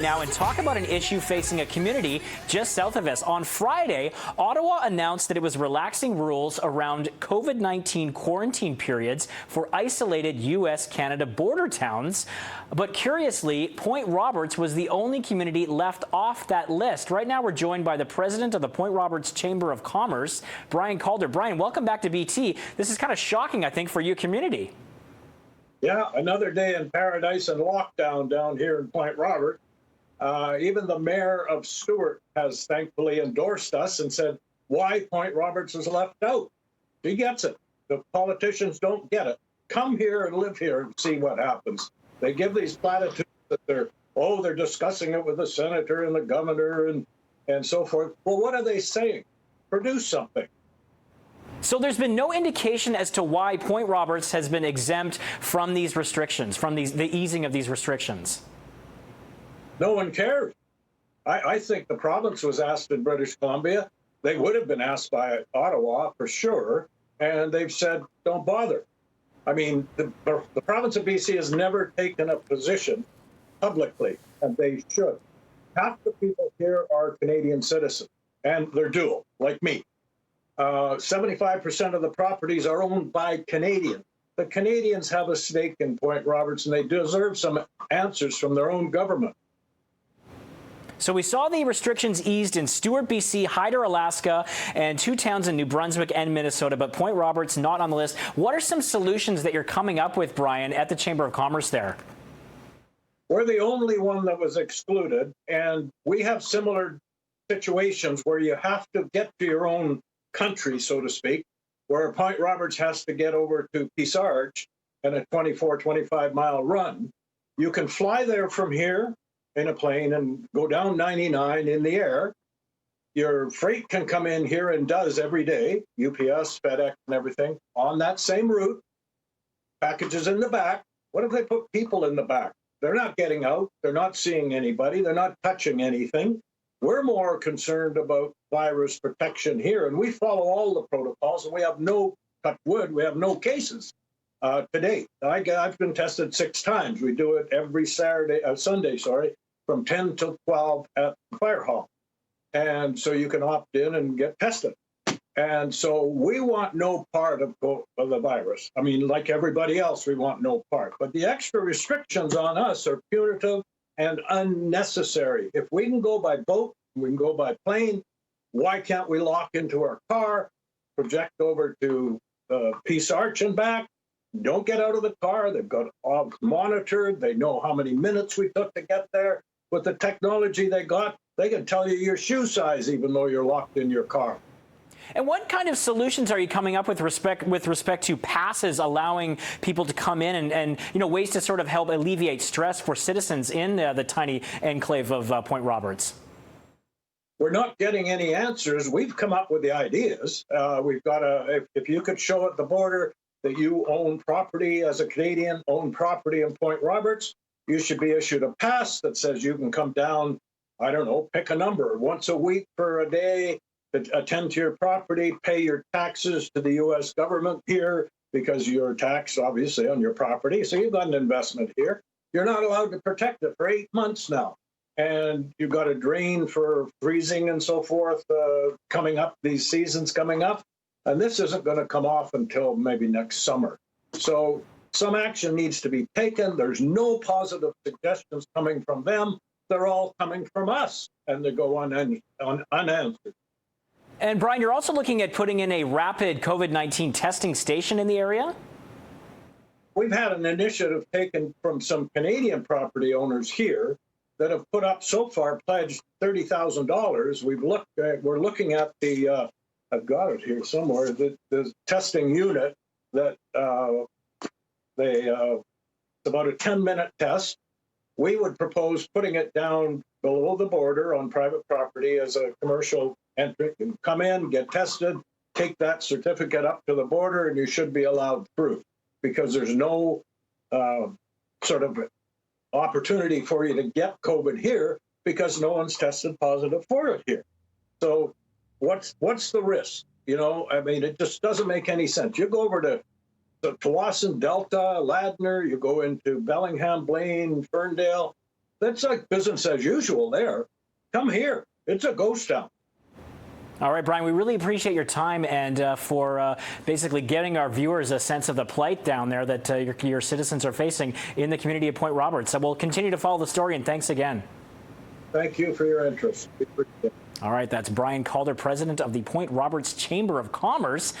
Now, and talk about an issue facing a community just south of us. On Friday, Ottawa announced that it was relaxing rules around COVID-19 quarantine periods for isolated U.S.-Canada border towns. But curiously, Point Roberts was the only community left off that list. Right now, we're joined by the president of the Point Roberts Chamber of Commerce, Brian Calder. Brian, welcome back to BT. This is kind of shocking, I think, for your community. Yeah, another day in paradise and lockdown down here in Point Roberts. Even the mayor of Stewart has thankfully endorsed us and said why Point Roberts is left out. He gets it. The politicians don't get it. Come here and live here and see what happens. They give these platitudes that they're discussing it with the senator and the governor and so forth. Well, what are they saying? Produce something. So there's been no indication as to why Point Roberts has been exempt from these restrictions, from the easing of these restrictions. No one cares. I think the province was asked in British Columbia. They would have been asked by Ottawa for sure, and they've said, don't bother. I mean, the province of BC has never taken a position publicly, and they should. Half the people here are Canadian citizens, and they're dual, like me. 75% of the properties are owned by Canadians. The Canadians have a stake in Point Roberts, and they deserve some answers from their own government. So we saw the restrictions eased in Stewart, BC, Hyder, Alaska, and 2 towns in New Brunswick and Minnesota, but Point Roberts not on the list. What are some solutions that you're coming up with, Brian, at the Chamber of Commerce there? We're the only one that was excluded, and we have similar situations where you have to get to your own country, so to speak, where Point Roberts has to get over to Peace Arch in a 25-mile run. You can fly there from here in a plane and go down 99 in the air. Your freight can come in here and does every day, UPS, FedEx, and everything, on that same route. Packages in the back. What if they put people in the back? They're not getting out. They're not seeing anybody. They're not touching anything. We're more concerned about virus protection here, and we follow all the protocols, and we have no, touch wood, we have no cases to date. I've been tested 6 times. We do it every Sunday, from 10 till 12 at the fire hall. And so you can opt in and get tested. And so we want no part of the virus. I mean, like everybody else, we want no part. But the extra restrictions on us are punitive and unnecessary. If we can go by boat, we can go by plane, why can't we lock into our car, project over to Peace Arch and back? Don't get out of the car. They've got all monitored. They know how many minutes we took to get there. With the technology they got, they can tell you your shoe size even though you're locked in your car. And what kind of solutions are you coming up with respect to passes allowing people to come in and ways to sort of help alleviate stress for citizens in the tiny enclave of Point Roberts? We're not getting any answers. We've come up with the ideas. We've got if you could show at the border that you own property as a Canadian, own property in Point Roberts, you should be issued a pass that says you can come down, I don't know, pick a number, once a week for a day, attend to your property, pay your taxes to the U.S. government here because you're taxed, obviously, on your property. So you've got an investment here. You're not allowed to protect it for 8 months now. And you've got a drain for freezing and so forth coming up, these seasons coming up. And this isn't going to come off until maybe next summer. So some action needs to be taken. There's no positive suggestions coming from them. They're all coming from us, and they go unanswered. And Brian, you're also looking at putting in a rapid COVID-19 testing station in the area? We've had an initiative taken from some Canadian property owners here that have put up so far, pledged $30,000. We're looking at the, I've got it here somewhere, the testing unit that it's about a 10-minute test. We would propose putting it down below the border on private property as a commercial entrant. You can come in, get tested, take that certificate up to the border, and you should be allowed through because there's no sort of opportunity for you to get COVID here because no one's tested positive for it here. So what's the risk? I mean, it just doesn't make any sense. You go over to Tsawwassen, Delta, Ladner, you go into Bellingham, Blaine, Ferndale, that's like business as usual there. Come here. It's a ghost town. All right, Brian, we really appreciate your time and for basically getting our viewers a sense of the plight down there that your citizens are facing in the community of Point Roberts. So we'll continue to follow the story, and thanks again. Thank you for your interest. All right, that's Brian Calder, president of the Point Roberts Chamber of Commerce.